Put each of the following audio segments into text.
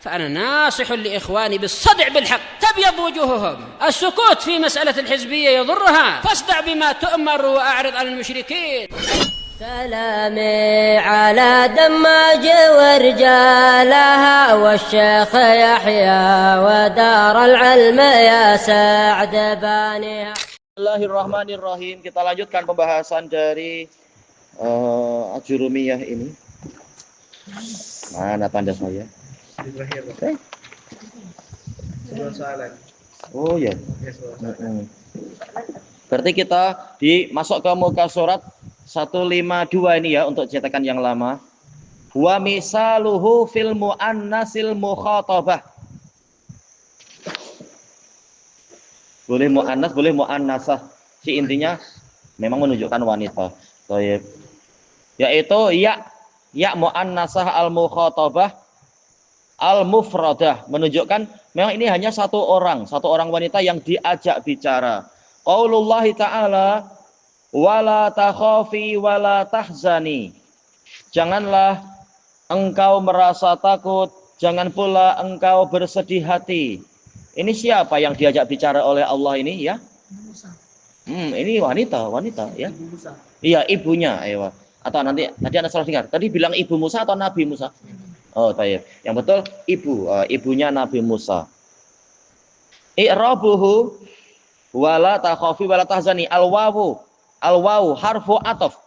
فأنا ناصح لإخواني بالصدع بالحق تبيض وجوههم. السكوت في مسألة الحزبية يضرها، فاصدع بما تؤمر وأعرض عن المشركين. سلامي على دماج ورجالها والشيخ يحيى ودار العلم يا سعد بانيها. Bismillahirrahmanirrahim. Kita lanjutkan pembahasan dari Ajurumiyah ini. Mana tanda saya? Di terakhir, Pak. Sebelum soalan. Oh ya. Ya, sebelum soalan. Berarti kita masuk ke muka surat 152 ini ya untuk cetakan yang lama. Wa misaluhu fil muannasil mukhatabah. Boleh muannas, boleh muannasah. Si intinya memang menunjukkan wanita. Baik. Yaitu ya muannasah al-mukhatabah al-mufradah, menunjukkan memang ini hanya satu orang wanita yang diajak bicara. Qaulullahi ta'ala wala takhafi wala tahzani. Janganlah engkau merasa takut, jangan pula engkau bersedih hati. Ini siapa yang diajak bicara oleh Allah ini ya? Ini wanita ya. Iya, ibunya, ayo. Atau nanti tadi Anda salah dengar. Tadi bilang ibu Musa atau Nabi Musa? Oh, baik. Yang betul ibunya Nabi Musa. I'rabuhu wala takhafi wala tahzani. Al-wawu harfu ataf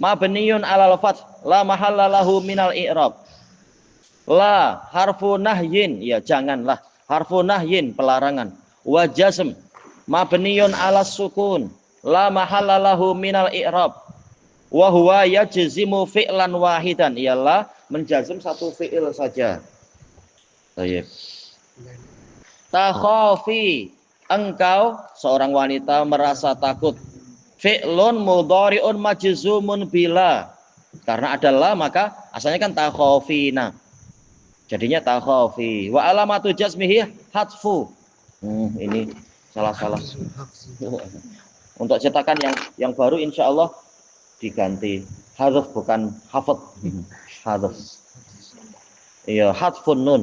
mabniyun 'alal fath la mahalla lahu minal i'rab. La harfu nahyin, ya janganlah. Harfu nahyin, pelarangan. Wa jazm mabniyun 'alas sukun la mahalla lahu minal i'rab. Wa huwa yajzimu fi'lan wahidan, ialah menjazm satu fi'il saja. Baik. Takhafi, engkau seorang wanita merasa takut. Fi'lun mudhari'un majzumun bila. Karena adalah maka asalnya kan takhafina. Jadinya takhafi. Wa alamatu jazmihi hatfu. Ini salah. Untuk cetakan yang baru insyaallah diganti hadzf bukan hafadh. Hadzf. Iya, hatfun nun.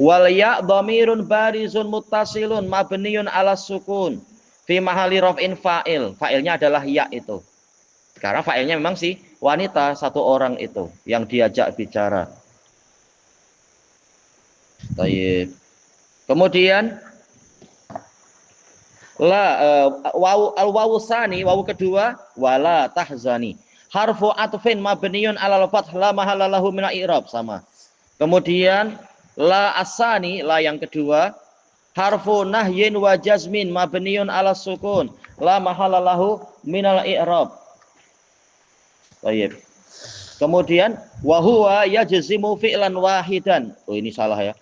Wal ya dhamirun barizun muttasilun mabniun 'alas sukun fi mahalli raf'in fa'il. Fa'ilnya adalah ya itu. Karena fa'ilnya memang si wanita satu orang itu yang diajak bicara. Baik. Kemudian al-wawu tsani, wawu kedua wala tahzani. Harfu atfin mabniun 'alal fath la mahalla lahu min i'rab, sama. Kemudian la asani, la yang kedua harfu nahyin wa jazmin mabniun 'alas sukun la mahalla lahu minal i'rab. Baik. Kemudian wa huwa yajzimu fi'lan wahidan. Oh, ini salah ya.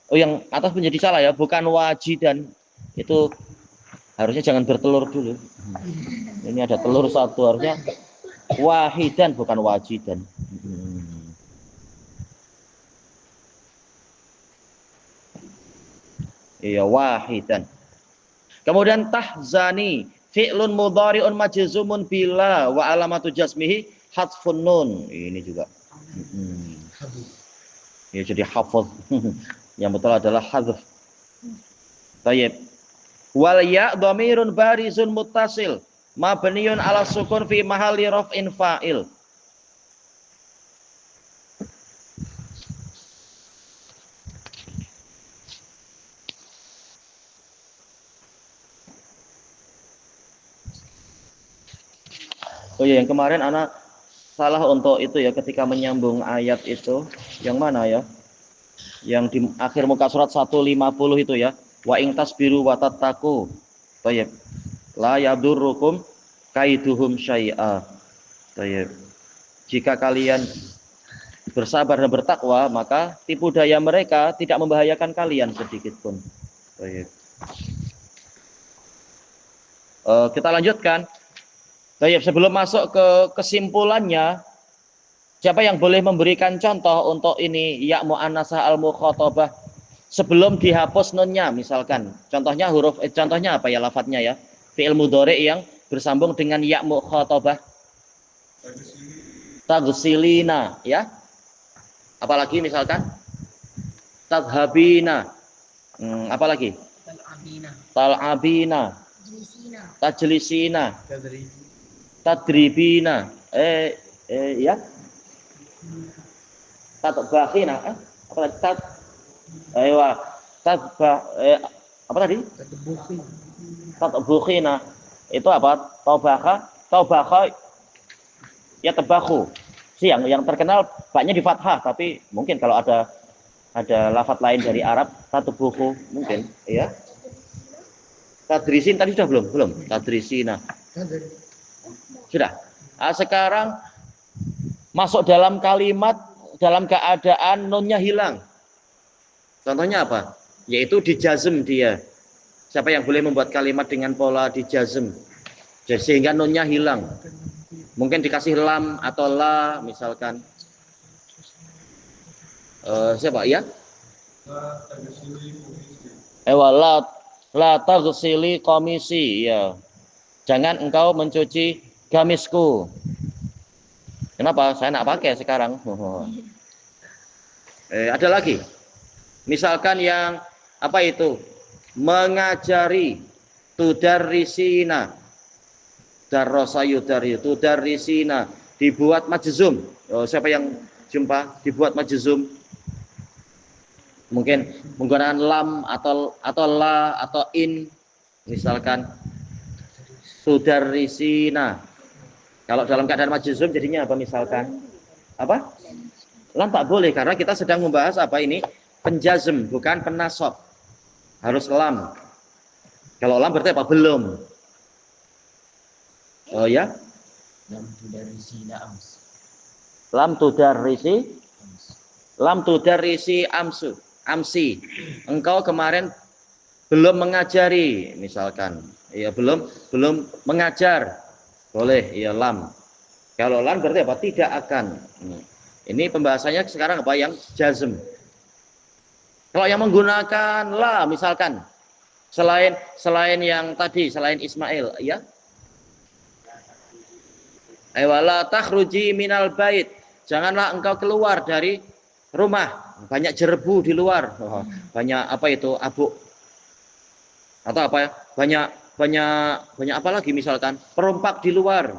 Oh, yang atas menjadi salah ya, bukan wajidan. Itu harusnya jangan bertelur dulu. Ini ada telur satu, harusnya wahidan bukan wajidan. Iya, wahidan. Kemudian tahzani, fi'lun mudhari'un majzumun bila wa alamatu jazmihi hatfun nun. Ini juga. Ya, jadi hafadh. Yang betul adalah hadzf. Baik. Wal ya dhamirun barizun muttasil mabniun 'ala sukun fi mahalli raf'in fa'il. Oh ya, yang kemarin anak salah untuk itu ya, ketika menyambung ayat itu. Yang mana ya? Yang di akhir muka surat 150 itu ya. Wa in tasbiru wa tattaqu. Baik. La yadurrukum kaiduhum syai'a. Baik. Jika kalian bersabar dan bertakwa, maka tipu daya mereka tidak membahayakan kalian sedikit pun. Baik. Kita lanjutkan. Baik, sebelum masuk ke kesimpulannya, siapa yang boleh memberikan contoh untuk ini ya muannasah al-mukhatabah sebelum dihapus nunnya, misalkan contohnya contohnya apa ya lafadznya ya, fi'il mudhari yang bersambung dengan ya mukhatabah. Tagsilina ya, apalagi misalkan tadhabina. Apa lagi? Tal'abina. Tajlisina. Tadribina. Ya. Tatbakhina. Apa tadi? Apa tadi? Tatbukhina. Itu apa? Taubakha ya tabakhu. Yang terkenal baknya di fathah, tapi mungkin kalau ada lafaz lain dari Arab, tatbukhu mungkin, ya. Tadrisin tadi sudah belum? Tadrisina. Sudah. Sekarang masuk dalam kalimat dalam keadaan nunnya hilang. Contohnya apa? Yaitu dijazm dia. Siapa yang boleh membuat kalimat dengan pola dijazm? Sehingga nunnya hilang. Mungkin dikasih lam atau la misalkan. Siapa ya? La taghsili qamisi, ya. Jangan engkau mencuci gamisku. Kenapa? Saya nak pakai sekarang. Ada lagi. Misalkan yang apa itu? Mengajari, tudarrisina. Darrasa yudari, tudarrisina, dibuat majzum. Siapa yang jumpa dibuat majzum? Mungkin menggunakan lam atau la atau in, misalkan tudarrisina. Kalau dalam keadaan majzum jadinya apa misalkan? Apa? Lam tak boleh karena kita sedang membahas apa ini? Penjazm, bukan penasab. Harus lam. Kalau lam berarti apa? Belum. Oh ya? Lam tudarrisi amsi. Engkau kemarin belum mengajari, misalkan. Ya, belum mengajar. Boleh, ya lam. Kalau lam berarti apa? Tidak akan. Ini pembahasannya sekarang apa? Yang jazm. Kalau yang menggunakan la, misalkan selain yang tadi, selain Ismail, ya. Wala takhruji minal bait. Janganlah engkau keluar dari rumah. Banyak jerebu di luar. Banyak apa itu? Abuk. Atau apa ya? Banyak apa lagi misalkan? Perompak di luar.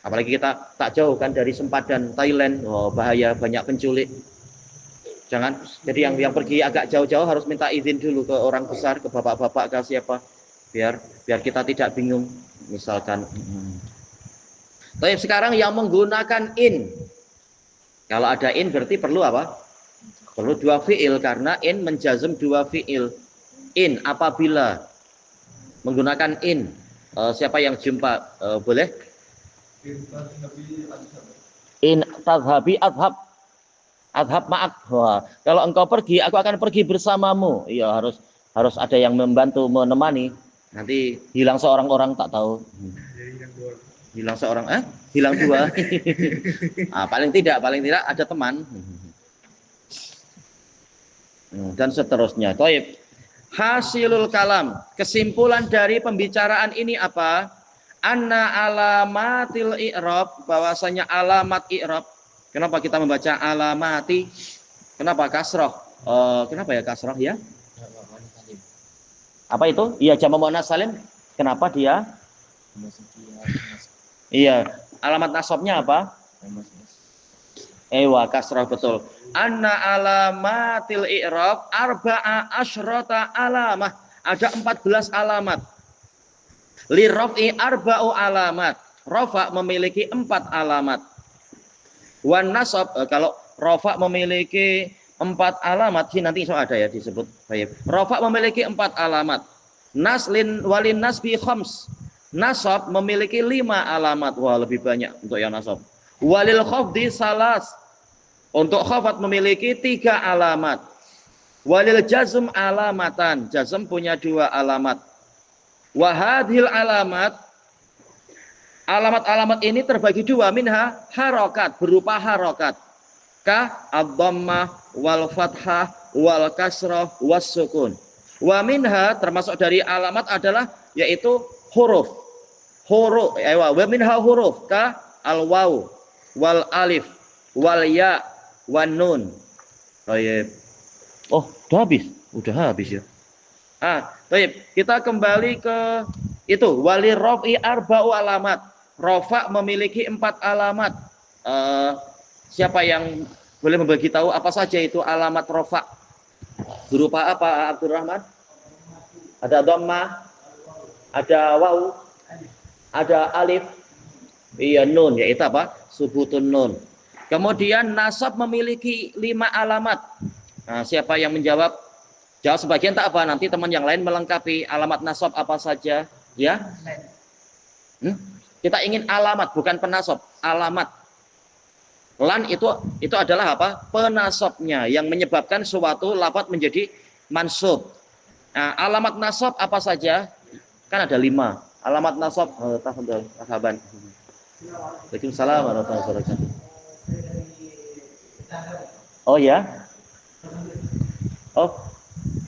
Apalagi kita tak jauh kan dari sempadan Thailand. Bahaya, banyak penculik. Jangan. Jadi yang pergi agak jauh-jauh harus minta izin dulu ke orang besar, ke bapak-bapak, ke siapa. Biar kita tidak bingung misalkan. Tapi sekarang yang menggunakan in. Kalau ada in berarti perlu apa? Perlu dua fiil karena in menjazm dua fiil. In apabila menggunakan in. Siapa yang jumpa? Boleh? In tadhabi adhab. Adhab ma'ak. Kalau engkau pergi, aku akan pergi bersamamu. Iya, harus ada yang membantu menemani. Nanti hilang seorang orang tak tahu. Hilang seorang, hilang dua. Paling tidak ada teman. Dan seterusnya. Baik. Hasilul kalam. Kesimpulan dari pembicaraan ini apa? Anna alamatil i'rab, bahwasanya alamat i'rab. Kenapa kita membaca alamati? Kenapa kasroh? Kenapa ya kasroh ya? Apa itu? Iya, jamak muannats salim. Kenapa dia? Iya, alamat nasabnya apa? Kasrah, betul. Anna alamatil i'rab arba'a asyrata alamah. Ada 14 alamat. Li raf'i arba'u alamat. Rafa memiliki 4 alamat. Wan nasab, kalau rafa memiliki 4 alamat, sih nanti ada ya disebut. Baik. Rafa memiliki 4 alamat. Naslin walin nasbi khams. Nasab memiliki 5 alamat. Wah, lebih banyak untuk yang nasab. Walil khafdi salas. Untuk khafat memiliki 3 alamat. Walil jazm alamatan. Jazm punya 2 alamat. Wahadhil alamat. Alamat-alamat ini terbagi 2. Minha harokat, berupa harokat. Ka ad-dhammah wal fathah wal kasrah was sukun. Wa minha, termasuk dari alamat adalah yaitu huruf. Wa minha huruf ka al-waw wal alif wal ya wan nun. Baik. Oh, udah habis. Udah habis ya. Baik, kita kembali ke itu. Wali raf'i arba'u alamat. Rafa memiliki 4 alamat. Siapa yang boleh membagi tahu apa saja itu alamat rafa? Berupa apa, Abdurrahman? Ada dhammah, ada waw, ada alif, iya nun, yaitu apa? Subutun nun. Kemudian nasab memiliki 5 alamat. Nah, siapa yang menjawab? Jawab sebagian tak apa, nanti teman yang lain melengkapi alamat nasab apa saja, ya. Kita ingin alamat, bukan penasab, alamat. Lan itu adalah apa? Penasabnya yang menyebabkan suatu lafaz menjadi mansub. Nah, alamat nasab apa saja? Kan ada 5. Alamat nasab, tafadhol, marhaban. Waalaikumsalam warahmatullahi wabarakatuh. Oh ya?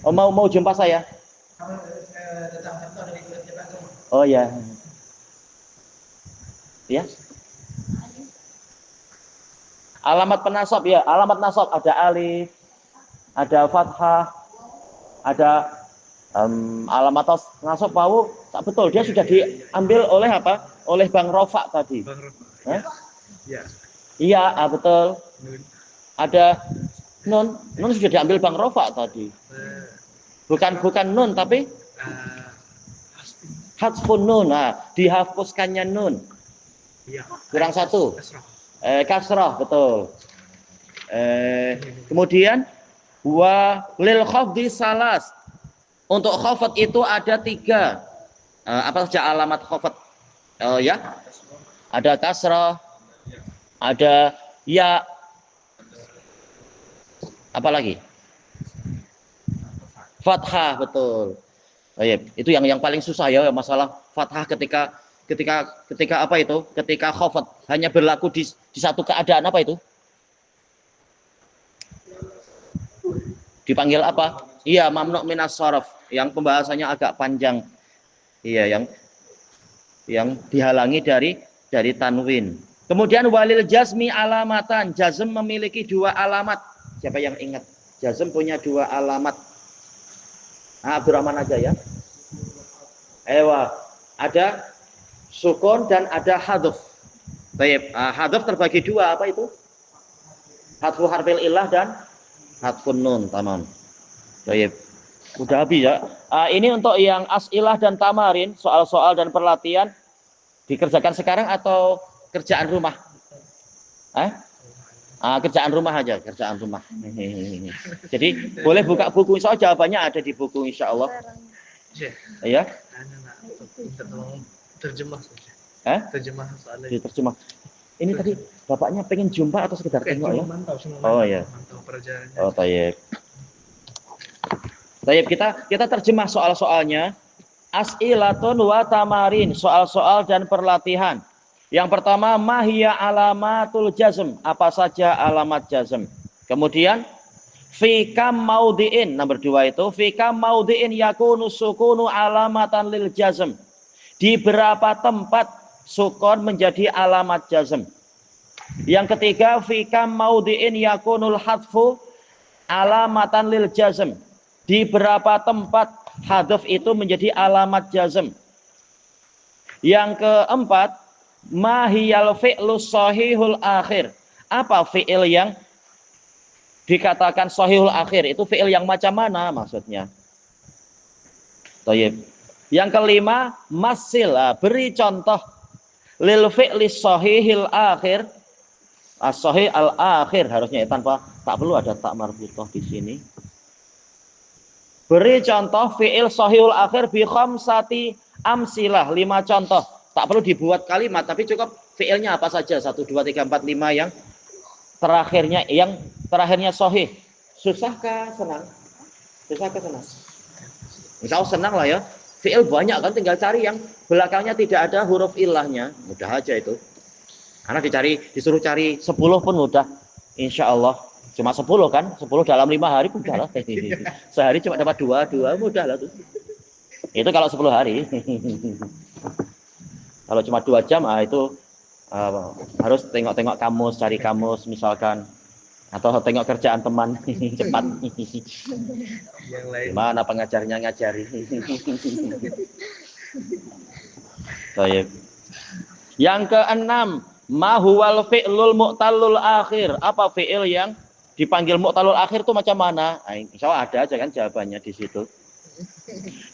Oh mau jumpa saya? Oh ya. Ya. Alamat penasab ya, alamat nasab ada alif, ada fathah, ada alamat nasab wawu. Tak betul, dia sudah diambil oleh apa? Oleh Bang Rofa tadi. Bang Rofa. Ya. Iya, betul. Ada nun sudah diambil Bang Rofa tadi. Bukan nun tapi hadfun nun. Nah, dihapuskannya nun. Iya. Kurang 1. Kasrah, betul. Kemudian wa lil khafdi salas. Untuk khafat itu ada 3. Apa saja alamat khafat? Ya. Ada kasrah, ada ya. Apa lagi? Fathah, betul. Itu yang paling susah ya, masalah fathah ketika apa itu? Ketika khafat hanya berlaku di satu keadaan apa itu? Dipanggil apa? Iya, mamnu' minas sharaf, yang pembahasannya agak panjang. Iya, yang dihalangi dari tanwin. Kemudian walil jazmi alamatan. Jazm memiliki 2 alamat. Siapa yang ingat? Jazm punya 2 alamat. Abdurrahman aja ya. Ada sukun dan ada hadf. Baik, hadf terbagi 2, apa itu? Hadfu harfil illah dan hadfun nun, tamam. Baik. Udah habis ya. Ini untuk yang as'ilah dan tamarin, soal-soal dan perlatihan dikerjakan sekarang atau kerjaan rumah? Kerjaan rumah aja, kerjaan rumah. Jadi boleh buka buku, soal jawabannya ada di buku insya Allah. Ya. Terjemah saja. Terjemah soalnya. Diterjemah. Ini tadi bapaknya pengen jumpa atau sekedar tengok ya? Oh ya. Oh tayyib. Tayyib, kita terjemah soal-soalnya. As'ilatun wa tamarin, soal-soal dan perlatihan. Yang pertama, mahiyya alamatul jazm, apa saja alamat jazm. Kemudian fi kam maudhi'in, nomor 2 itu fi kam maudhi'in yakunu sukunu alamatan lil jazm. Di berapa tempat sukun menjadi alamat jazm. Yang ketiga, fi kam maudhi'in yakunul hadfu alamatan lil jazm. Di berapa tempat hadf itu menjadi alamat jazm. Yang keempat, mahiyal fi'lu sahihul akhir. Apa fi'il yang dikatakan sahihul akhir? Itu fi'il yang macam mana maksudnya? Tayyib. Yang kelima, masil, beri contoh lil fi'li sahihil akhir. As-sahih al-akhir harusnya tanpa, tak perlu ada tak marbutah di sini. Beri contoh fi'il sahihul akhir bi khamsati amsilah, 5 contoh. Tak perlu dibuat kalimat, tapi cukup fi'ilnya apa saja, 1, 2, 3, 4, 5 yang terakhirnya sahih. Susahkah senang? Susahkah senang? Insya Allah senang lah ya. Fi'il banyak kan, tinggal cari yang belakangnya tidak ada huruf ilahnya. Mudah aja itu. Karena disuruh cari 10 pun mudah. Insya Allah. Cuma 10 kan, 10 dalam 5 hari mudah lah. Sehari cuma dapat 2 mudah lah tuh. Itu kalau 10 hari. Kalau cuma 2 jam, itu harus tengok-tengok kamus, cari kamus misalkan. Atau tengok kerjaan teman cepat. Yang lain. Gimana pengajarnya ngajari? Baik. Yang keenam, ma huwal fi'lul mu'tallul akhir. Apa fi'il yang dipanggil mu'tallul akhir itu macam mana? Nah, insya Allah ada aja kan jawabannya di situ.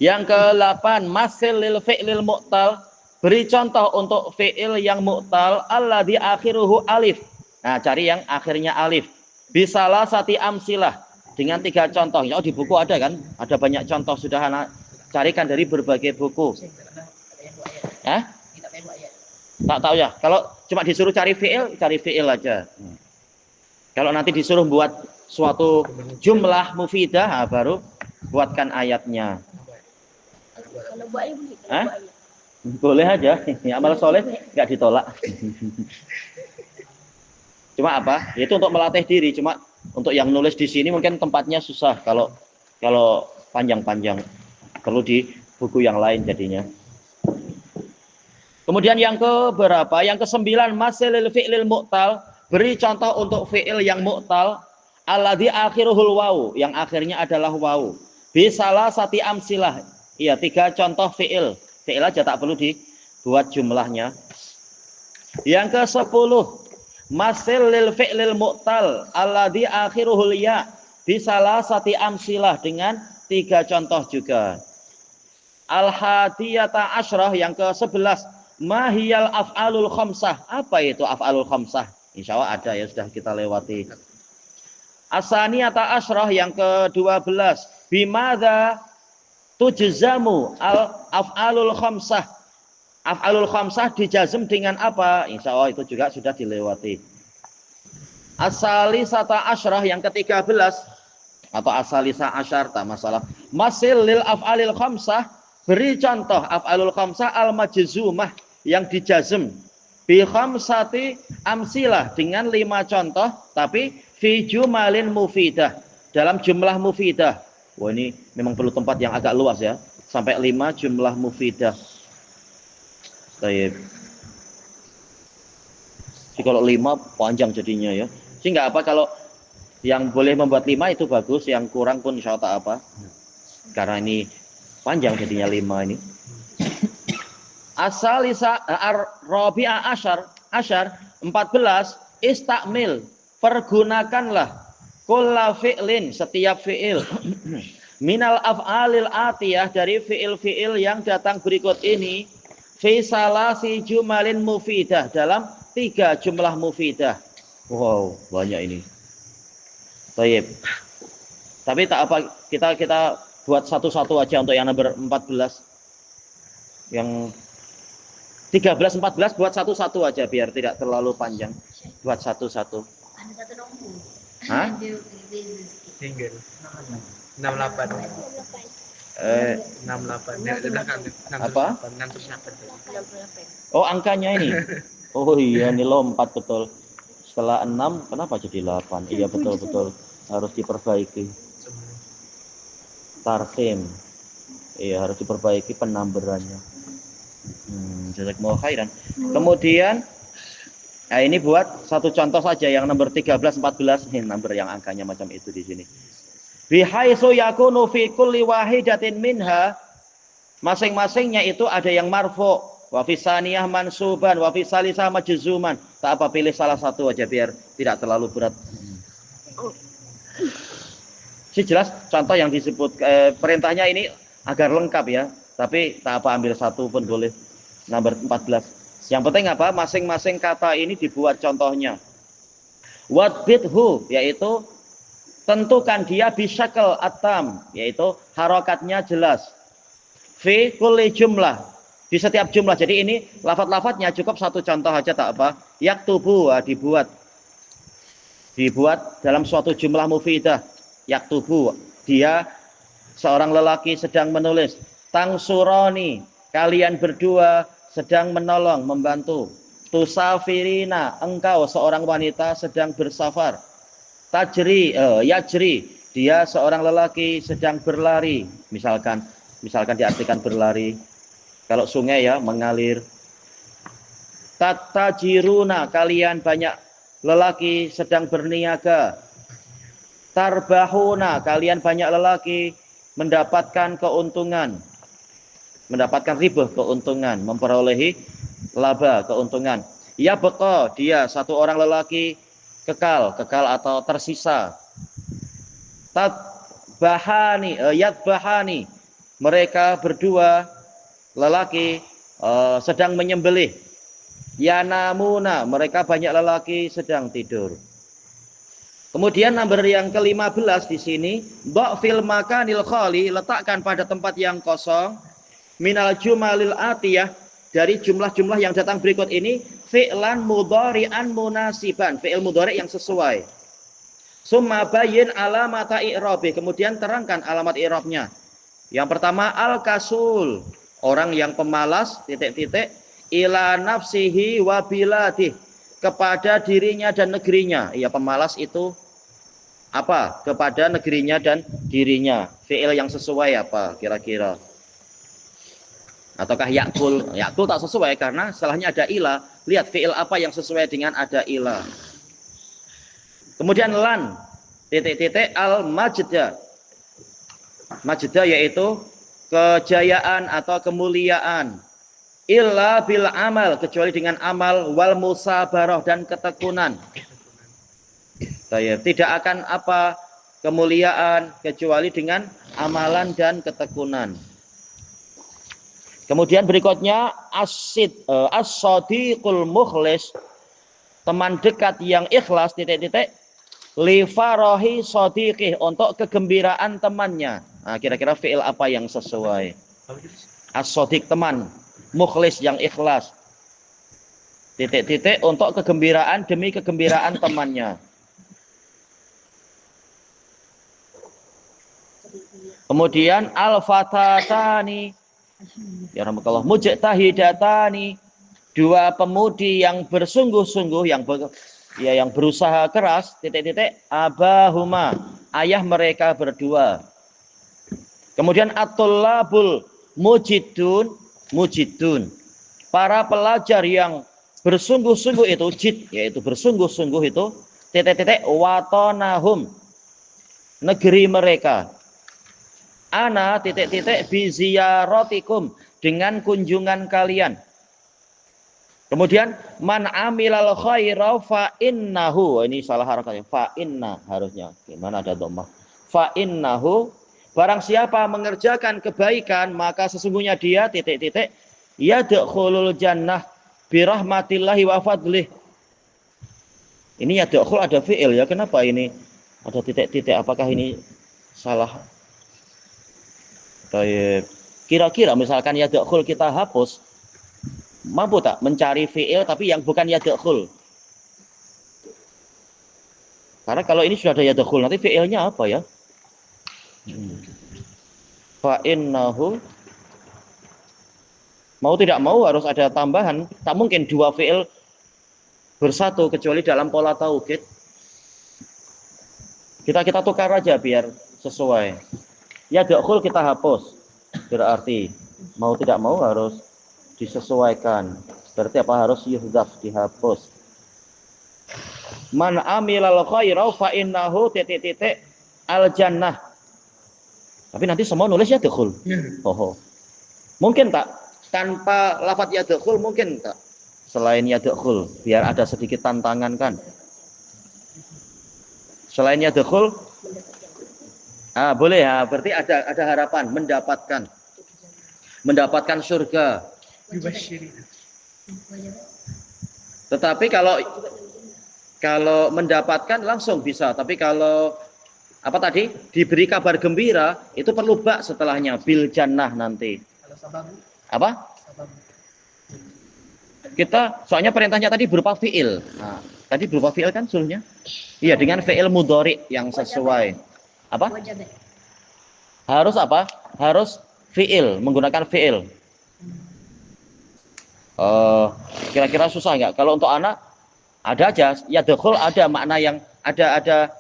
Yang ke-8, masil lil fi'lil mu'tal. Beri contoh untuk fi'il yang mu'tal alladzi akhiruhu alif. Nah, cari yang akhirnya alif. Bisalah sati amsilah dengan 3 contoh. Ya, di buku ada kan? Ada banyak contoh, sudah anak carikan dari berbagai buku. Tak tahu ya. Kalau cuma disuruh cari fi'il aja. Kalau nanti disuruh buat suatu jumlah mufidah, nah, baru buatkan ayatnya. Kalau buat boleh. Boleh aja. Amal soleh nggak ditolak. Cuma apa? Itu untuk melatih diri. Cuma untuk yang nulis di sini mungkin tempatnya susah. Kalau panjang-panjang, perlu di buku yang lain jadinya. Kemudian yang ke berapa? Yang ke-9, masilil fi'lil mu'tal. Beri contoh untuk fi'il yang mu'tal. Alladzi akhiruhul waw, yang akhirnya adalah waw. Bisalah sati amsilah. Iya, 3 contoh fi'il. Fi'il aja, tak perlu dibuat jumlahnya. Yang ke-10, masilil fi'lil mu'tal. Alladzi akhiruhul ya. Bisalah sati amsilah, dengan 3 contoh juga. Al-hadiyata asyrah, yang ke-11, mahiyal af'alul khamsah. Apa itu af'alul khamsah? Insya Allah ada ya, sudah kita lewati. Asaniyata asyrah, yang ke-12, bimadza tujzamu al-af'alul khamsah. Af'alul khamsah dijazm dengan apa? Insya Allah itu juga sudah dilewati. Asalisata asyrah, yang ke-13, atau asalisa asyar, tak masalah. Masil lil af'alil khamsah. Beri contoh af'alul khamsah al-majzumah, yang dijazm bi khamsati amsilah, dengan 5 contoh, tapi fi jumalin mufidah, dalam jumlah mufidah. Wah, ini memang perlu tempat yang agak luas ya, sampai 5 jumlah mufidah. Baik. Jadi kalau 5 panjang jadinya ya. Jadi nggak apa, kalau yang boleh membuat 5 itu bagus, yang kurang pun insya Allah tak apa. Karena ini panjang jadinya 5 ini. Asalisa ar-rabi'a asyar 14, istakmil, pergunakanlah kulla fi'lin, setiap fi'il, minal af'alil atiyah, dari fi'il-fi'il yang datang berikut ini, fi salasi jumalin mufidah, dalam 3 jumlah mufidah. Wow, banyak ini. Baik. Tapi tak apa, kita buat satu-satu aja untuk yang nomor 14. Yang 13, 14 buat satu-satu aja biar tidak terlalu panjang. Buat satu-satu. Ada 1 nombor. Hah? Tinggal 68. 68. Di belakang. Apa? 68. Oh, angkanya ini. Oh iya, ini lompat betul. Setelah 6, kenapa jadi 8? Iya, betul-betul. Harus diperbaiki. Tarsim. Iya, harus diperbaiki penamberannya. Jazakumullah khairan. Kemudian, nah ini buat satu contoh saja yang nomor 13, 14, ini nomor yang angkanya macam itu di sini. Bihaitsu yakunu fi kulli wahidatin minha, masing-masingnya itu ada yang marfu, wa fi saniyah mansuban, wa fi salisah majzuman. Tak apa, pilih salah satu aja biar tidak terlalu berat. Si jelas contoh yang disebut perintahnya ini agar lengkap ya. Tapi tak apa, ambil satu pun boleh. Nomor 14. Yang penting apa? Masing-masing kata ini dibuat contohnya. Wadbithu, yaitu tentukan dia bisyakal atam, yaitu harokatnya jelas. Fi kulli jumlah, di setiap jumlah. Jadi ini lafadz-lafadznya cukup satu contoh aja, tak apa. Yaktubu, dibuat dalam suatu jumlah mufidah. Yaktubu, dia seorang lelaki sedang menulis. Tangsuroni, kalian berdua sedang menolong, membantu. Tusafirina, engkau seorang wanita sedang bersafar. Tajri, yajri, dia seorang lelaki sedang berlari. Misalkan diartikan berlari. Kalau sungai ya, mengalir. Tatajiruna, kalian banyak lelaki sedang berniaga. Tarbahuna, kalian banyak lelaki mendapatkan keuntungan. Mendapatkan ribah, keuntungan, memperolehi laba, keuntungan. Ya betul, dia satu orang lelaki kekal atau tersisa. Yadbahani, mereka berdua lelaki sedang menyembelih. Yanamuna, mereka banyak lelaki sedang tidur. Kemudian nomor yang ke-15 di sini, dha'fil makanil khali, letakkan pada tempat yang kosong, minal jumalil atiyah, dari jumlah-jumlah yang datang berikut ini, fi'lan mudhari'an munasiban, fi'il mudhari' yang sesuai. Summa bayyin alamata i'rabi, kemudian terangkan alamat i'rabnya. Yang pertama al-kasul, orang yang pemalas, titik-titik, ila nafsihi wa biladih, kepada dirinya dan negerinya. Ya, pemalas itu apa? Kepada negerinya dan dirinya. Fi'il yang sesuai apa kira-kira? Ataukah yakul? Yakul tak sesuai karena setelahnya ada ila. Lihat fi'il apa yang sesuai dengan ada ila. Kemudian lan, titik-titik al-majda. Majda yaitu kejayaan atau kemuliaan. Illa bil amal, kecuali dengan amal, wal musabarah, dan ketekunan. Tidak akan apa kemuliaan kecuali dengan amalan dan ketekunan. Kemudian berikutnya as-sadiqul mukhlis, teman dekat yang ikhlas, titik-titik, li farahi sadiqih, untuk kegembiraan temannya. Nah, kira-kira fi'il apa yang sesuai? As-sadiq, teman, mukhlis yang ikhlas, titik-titik, untuk kegembiraan demi kegembiraan temannya. Kemudian al-fatatani, ya rahmatullah, mujtahidatani, dua pemudi yang bersungguh-sungguh, yang berusaha keras, titik-titik, abahuma, ayah mereka berdua. Kemudian at-tullabul mujidun, para pelajar yang bersungguh-sungguh itu, yaitu bersungguh-sungguh itu, titik-titik, watonahum, negeri mereka. Ana, titik-titik, biziyarotikum, dengan kunjungan kalian. Kemudian man amilal khaira fa innahu, ini salah harakatnya, fa inna harusnya, gimana ada dhammah, fa innahu, barang siapa mengerjakan kebaikan maka sesungguhnya dia, titik-titik, yadkhulul jannah birahmatillahi wa fadlih. Ini yadkhul ada fi'il ya, kenapa ini ada titik-titik, apakah ini salah? Kira-kira misalkan yadkhul kita hapus, mampu tak mencari fi'il tapi yang bukan yadkhul? Karena kalau ini sudah ada yadkhul, nanti fi'ilnya apa ya? Fa innahu, mau tidak mau harus ada tambahan. Tak mungkin dua fi'il bersatu kecuali dalam pola taukid. Kita tukar aja biar sesuai. Yadkhul kita hapus, berarti mau tidak mau harus disesuaikan. Berarti apa? Harus yuhdaf, dihapus. Man amilal khaira fa innahu titik-titik al jannah. Tapi nanti semua nulis yadkhul. Mungkin tak tanpa lafaz yadkhul, mungkin tak selain yadkhul, biar ada sedikit tantangan kan. Selain yadkhul, boleh ya, berarti ada harapan mendapatkan surga. Tetapi kalau mendapatkan langsung bisa, tapi kalau apa tadi diberi kabar gembira itu perlu bak setelahnya, bil jannah nanti. Apa? Kita soalnya perintahnya tadi berupa fi'il. Nah, tadi berupa fi'il kan suruhnya? Iya, dengan fi'il mudhari yang sesuai. Apa? Harus apa? Harus fi'il, menggunakan fi'il. Kira-kira susah nggak? Kalau untuk anak ada aja, yadkhul ada makna yang ada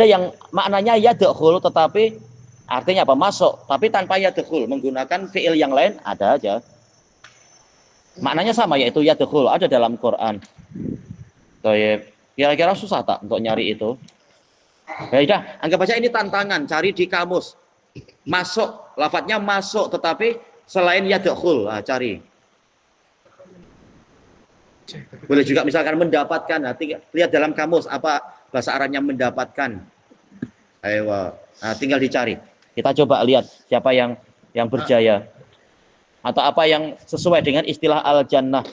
yang maknanya yadkhul tetapi artinya apa? Masuk, tapi tanpa yadkhul, menggunakan fi'il yang lain ada aja. Maknanya sama, yaitu yadkhul, ada dalam Quran. Kira-kira susah tak untuk nyari itu? Ya udah, anggap aja ini tantangan, cari di kamus. Masuk, lafadznya masuk, tetapi selain yadkhul, cari. Boleh juga misalkan mendapatkan, lihat dalam kamus apa bahasa Arabnya mendapatkan. Ayo, tinggal dicari. Kita coba lihat siapa yang berjaya atau apa yang sesuai dengan istilah al-jannah.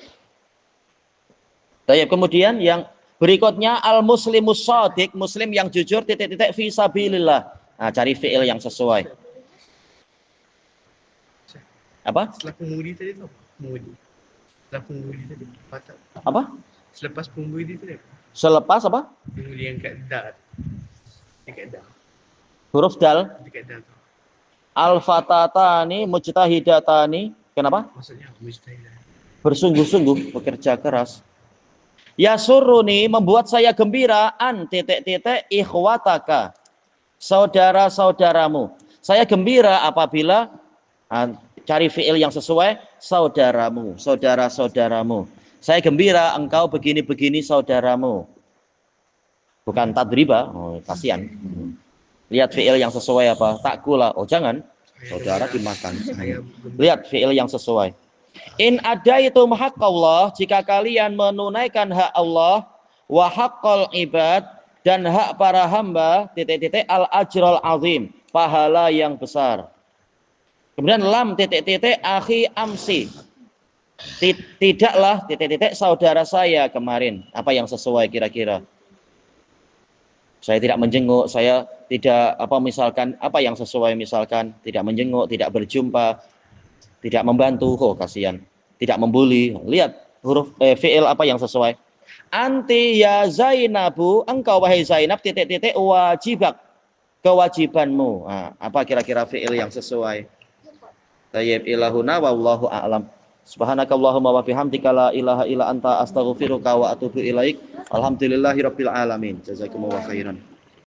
Kemudian yang berikutnya al-muslimus shadiq, muslim yang jujur titik-titik fi sabilillah. Nah, cari fi'il yang sesuai. Apa? Setelah pemudi tadi tu. Pemudi. Setelah pemudi tadi. Apa? Selepas pemudi tadi. Selepas apa? Pemudi yang kat dal. Dekat dal. Huruf dal. Dekat dal tu. Al-fatatani mujtahidatani. Kenapa? Maksudnya mujtahidah. Bersungguh-sungguh, bekerja keras. Yasuruni, membuat saya gembira an titik-titik ikhwataka, saudara-saudaramu. Saya gembira apabila cari fi'il yang sesuai, saudaramu, saudara-saudaramu. Saya gembira engkau begini-begini saudaramu. Bukan tadriba, kasihan. Lihat fi'il yang sesuai apa? Takula, jangan. Saudara dimakan. Lihat fi'il yang sesuai. In adaitum haqqallah, jika kalian menunaikan hak Allah, wa haqqal ibad, dan hak para hamba, titik-titik al ajrul azim, pahala yang besar. Kemudian lam titik-titik akhi amsi, tidaklah titik-titik saudara saya kemarin. Apa yang sesuai kira-kira? Saya tidak menjenguk, saya tidak misalkan apa yang sesuai, misalkan tidak menjenguk, tidak berjumpa, tidak membantu, kasihan, tidak membuli. Lihat huruf fi'il apa yang sesuai. Anti ya Zainabu, engkau wahai Zainab titik-titik wajibak, kewajibanmu. Apa kira-kira fi'il yang sesuai? Tayyib ilahuna wallahu a'lam. Subhanakallahumma wa bihamdika la ilaha illa anta astaghfiruka wa atubu ilaik. Alhamdulillahirabbil alamin. Jazakumullahu khairan.